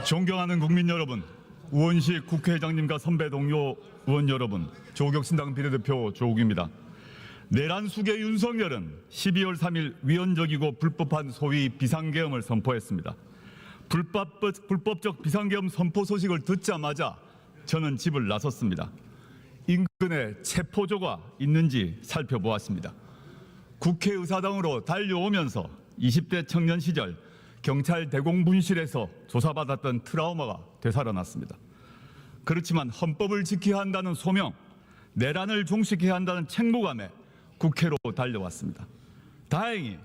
존경하는 국민 여러분, 우원식 국회의장님과 선배 동료 의원 여러분, 조국혁신당 비례대표 조국입니다. 내란 수계 윤석열은 12월 3일 위헌적이고 불법한 소위 비상계엄을 선포했습니다. 불법적 비상계엄 선포 소식을 듣자마자 저는 집을 나섰습니다. 인근에 체포조가 있는지 살펴보았습니다. 국회의사당으로 달려오면서 20대 청년 시절 경찰 대공분실에서 조사받았던 트라우마가 되살아났습니다. 그렇지만 헌법을 지켜야 한다는 소명, 내란을 종식해야 한다는 책무감에 국회로 달려왔습니다. 다행히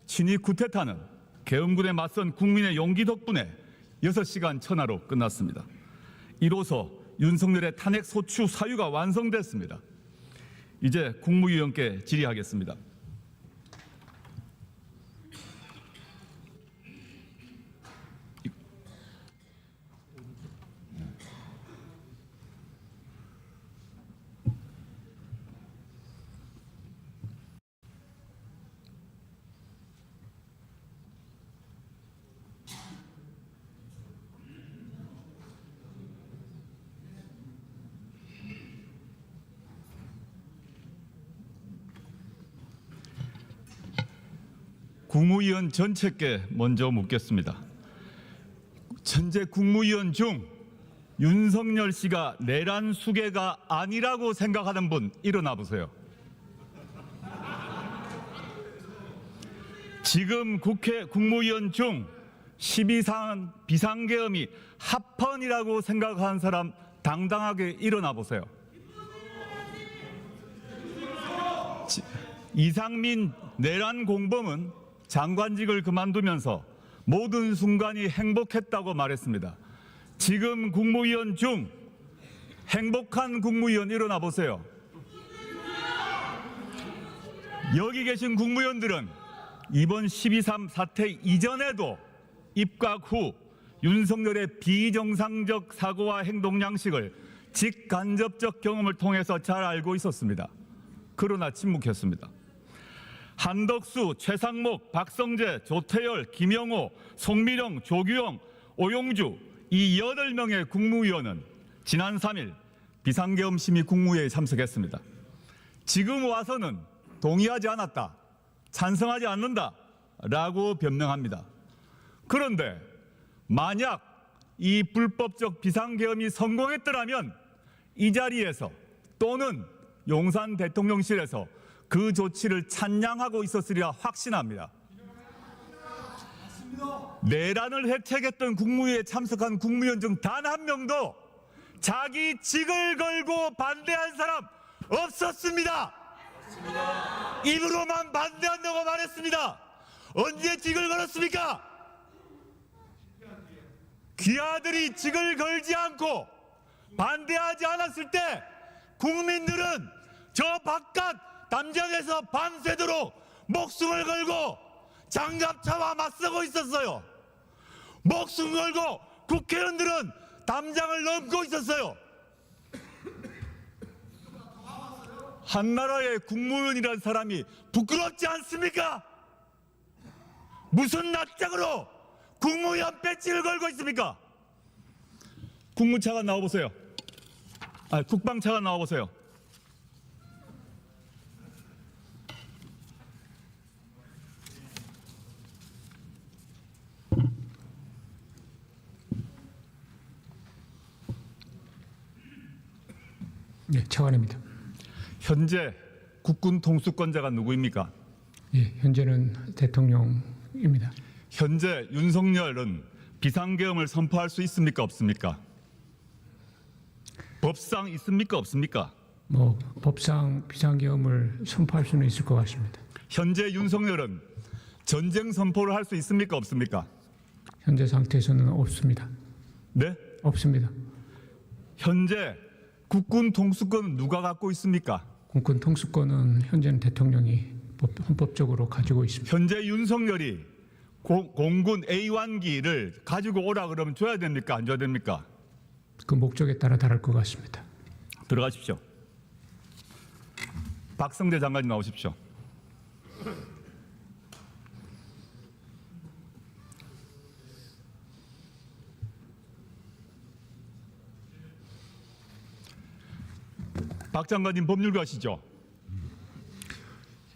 친위 쿠데타는 계엄군에 맞선 국민의 용기 덕분에 6시간 천하로 끝났습니다. 이로써 윤석열의 탄핵 소추 사유가 완성됐습니다. 이제 국무위원께 질의하겠습니다. 국무위원 전체께 먼저 묻겠습니다. 현재 국무위원 중 윤석열 씨가 내란 수괴가 아니라고 생각하는 분 일어나 보세요. 지금 국회 국무위원 중 12상 비상계엄이 합헌이라고 생각하는 사람 당당하게 일어나 보세요. 이상민 내란 공범은 장관직을 그만두면서 모든 순간이 행복했다고 말했습니다. 지금 국무위원 중 행복한 국무위원 일어나 보세요. 여기 계신 국무위원들은 이번 12.3 사태 이전에도 입각 후 윤석열의 비정상적 사고와 행동 양식을 직간접적 경험을 통해서 잘 알고 있었습니다. 그러나 침묵했습니다. 한덕수, 최상목, 박성재, 조태열, 김영호, 송미령, 조규영, 오용주 이 8명의 국무위원은 지난 3일 비상계엄 심의 국무회의에 참석했습니다. 지금 와서는 동의하지 않았다, 찬성하지 않는다라고 변명합니다. 그런데 만약 이 불법적 비상계엄이 성공했더라면 이 자리에서 또는 용산 대통령실에서 그 조치를 찬양하고 있었으리라 확신합니다. 내란을 해책했던 국무회의에 참석한 국무위원 중 단 한 명도 자기 직을 걸고 반대한 사람 없었습니다. 입으로만 반대한다고 말했습니다. 언제 직을 걸었습니까? 귀하들이 직을 걸지 않고 반대하지 않았을 때 국민들은 저 바깥 담장에서 밤새도록 목숨을 걸고 장갑차와 맞서고 있었어요. 목숨 걸고 국회의원들은 담장을 넘고 있었어요. 한나라의 국무위원이라는 사람이 부끄럽지 않습니까? 무슨 낯짝으로 국무위원 배지를 걸고 있습니까? 국무차관 나와보세요. 국방차관 나와보세요. 네, 차관입니다. 현재 국군 통수권자가 누구입니까? 예, 현재는 대통령입니다. 현재 윤석열은 비상계엄을 선포할 수 있습니까? 없습니까? 법상 있습니까? 없습니까? 법상 비상계엄을 선포할 수는 있을 것 같습니다. 현재 윤석열은 전쟁 선포를 할 수 있습니까? 없습니까? 현재 상태에서는 없습니다. 네? 없습니다. 현재 국군 통수권은 누가 갖고 있습니까? 국군 통수권은 현재는 대통령이 헌법적으로 가지고 있습니다. 현재 윤석열이 공군 A1기를 가지고 오라 그러면 줘야 됩니까? 안 줘야 됩니까? 그 목적에 따라 다를 것 같습니다. 들어가십시오. 박성재 장관님 나오십시오. 박 장관님 법률가시죠?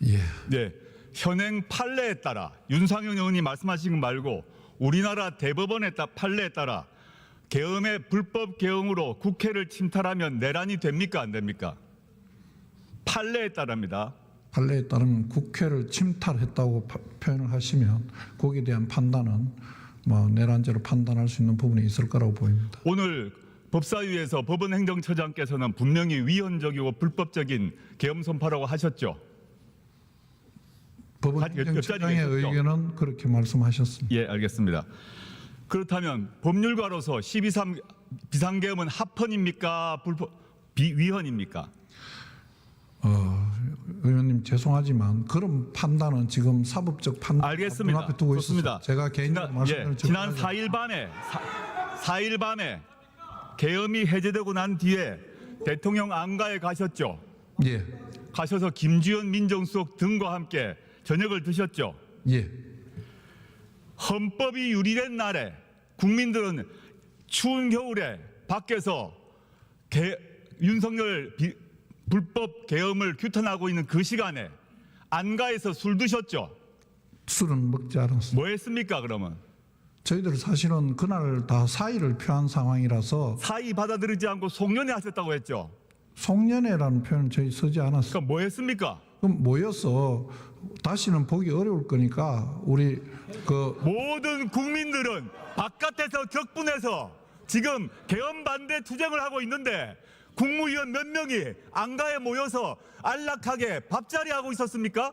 예. 네. 현행 판례에 따라 윤상현 의원이 말씀하신 것 말고 우리나라 대법원의 판례에 따라 계엄의 불법 계엄으로 국회를 침탈하면 내란이 됩니까 안 됩니까? 판례에 따릅니다. 판례에 따르면 국회를 침탈했다고 표현을 하시면 거기에 대한 판단은 뭐 내란죄로 판단할 수 있는 부분이 있을 거라고 보입니다. 오늘 법사위에서 법원행정처장께서는 분명히 위헌적이고 불법적인 계엄 선포라고 하셨죠. 법원행정처장의 의견은 그렇게 말씀하셨습니다. 예, 알겠습니다. 그렇다면 법률가로서 12.3 비상계엄은 합헌입니까? 위헌입니까? 의원님 죄송하지만 그런 판단은 지금 사법적 판단 알겠습니다. 앞에 두고 좋습니다. 있어서 제가 개인적으로 말씀을 지난 4일 밤에 계엄이 해제되고 난 뒤에 대통령 안가에 가셨죠. 예, 가셔서 김주현 민정수석 등과 함께 저녁을 드셨죠. 예, 헌법이 유리된 날에 국민들은 추운 겨울에 밖에서 윤석열 불법 계엄을 규탄하고 있는 그 시간에 안가에서 술 드셨죠. 술은 먹지 않았습니다. 뭐 했습니까 그러면? 저희들 사실은 그날 다 사의를 표한 상황이라서 사의 받아들이지 않고 송년회 하셨다고 했죠. 송년회라는 표현을 저희 쓰지 않았습니다. 그러니까 뭐 했습니까? 그럼 모여서 다시는 보기 어려울 거니까 우리 모든 국민들은 바깥에서 격분해서 지금 계엄 반대 투쟁을 하고 있는데 국무위원 몇 명이 안가에 모여서 안락하게 밥자리 하고 있었습니까?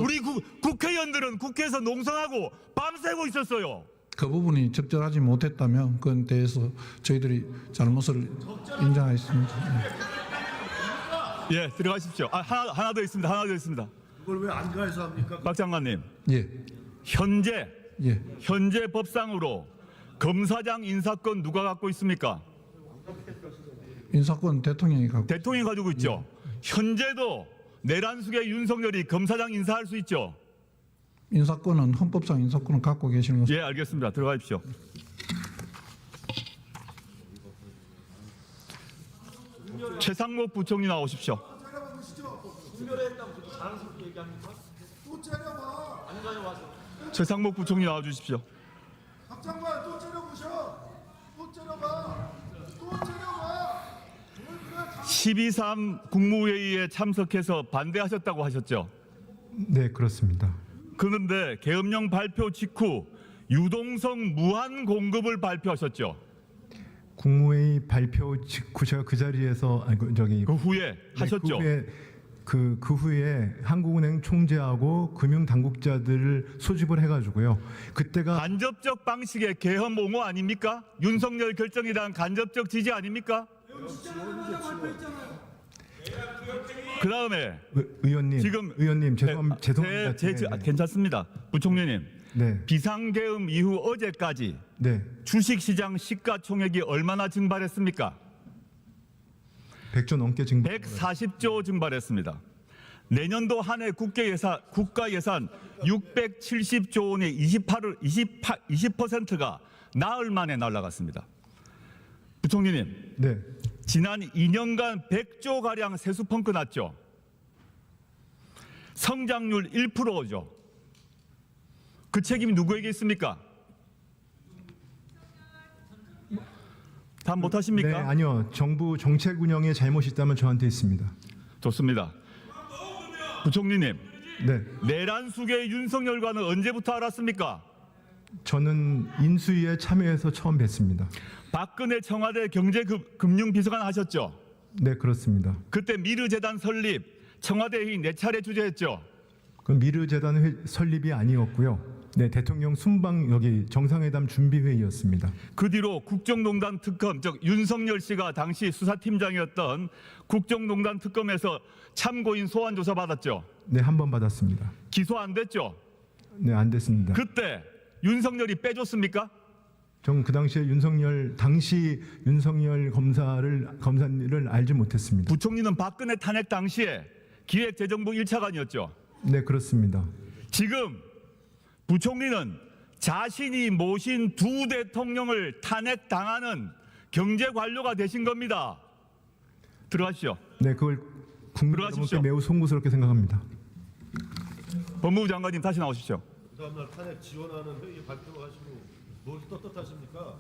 우리 국회의원들은 국회에서 농성하고 밤새고 있었어요. 그 부분이 적절하지 못했다면 그건 대해서 저희들이 잘못을 인정하겠습니다. 예, 들어가십시오. 하나 더 있습니다. 하나 더 있습니다. 그걸 왜 안가에서 합니까? 박 장관님, 예, 현재 법상으로 검사장 인사권 누가 갖고 있습니까? 인사권 대통령이 갖고 대통령이 가지고 있죠. 현재도 내란숙의 윤석열이 검사장 인사할 수 있죠. 인사권은 헌법상 인사권을 갖고 계시는 것은 예, 알겠습니다. 들어가십시오. 최상목 부총리 나오십시오. 최상목 부총리 나와주십시오. 박 장관 또 째려보셔. 또 째려봐. 또 째려봐. 12.3 국무회의에 참석해서 반대하셨다고 하셨죠. 네, 그렇습니다. 그런데 계엄령 발표 직후 유동성 무한 공급을 발표하셨죠. 국무회의 발표 직후 제가 그 자리에서 그 후에 하셨죠. 그 후에 한국은행 총재하고 금융 당국자들을 소집을 해가지고요. 그때가 간접적 방식의 계엄 옹호 아닙니까? 윤석열 결정에 대한 간접적 지지 아닙니까? 그 다음에 의원님, 지금 의원님 죄송합니다. 괜찮습니다. 부총리님, 네, 비상계엄 이후 어제까지 네, 주식시장 시가총액이 얼마나 증발했습니까? 100조 넘게 증발. 140조 증발했습니다. 내년도 한 해 국가 예산 670조 원의 20%가 나흘 만에 날아갔습니다. 부총리님, 네, 지난 2년간 100조 가량 세수 펑크 났죠. 성장률 1%죠. 그 책임이 누구에게 있습니까? 다 못하십니까? 네, 아니요. 정부 정책 운영에 잘못이 있다면 저한테 있습니다. 좋습니다. 부총리님, 네, 내란숙의 윤석열과는 언제부터 알았습니까? 저는 인수위에 참여해서 처음 뵀습니다. 박근혜 청와대 경제금융비서관 하셨죠? 네, 그렇습니다. 그때 미르재단 설립, 청와대 회의 4차례 주재했죠? 그건 미르재단 설립이 아니었고요. 네, 대통령 순방 여기 정상회담 준비 회의였습니다. 그 뒤로 국정농단 특검, 즉 윤석열 씨가 당시 수사팀장이었던 국정농단 특검에서 참고인 소환 조사 받았죠? 네, 한 번 받았습니다. 기소 안 됐죠? 네, 안 됐습니다. 그때 윤석열이 빼줬습니까? 전 그 당시에 윤석열 검사를 알지 못했습니다. 부총리는 박근혜 탄핵 당시에 기획재정부 1차관이었죠? 네, 그렇습니다. 지금 부총리는 자신이 모신 두 대통령을 탄핵당하는 경제관료가 되신 겁니다. 들어가시죠. 네, 그걸 국민 들어가십시오. 여러분께 매우 송구스럽게 생각합니다. 법무부 장관님 다시 나오십시오. 그 다음날 탄핵 지원하는 회의 발표하시고 뭘 떳떳하십니까?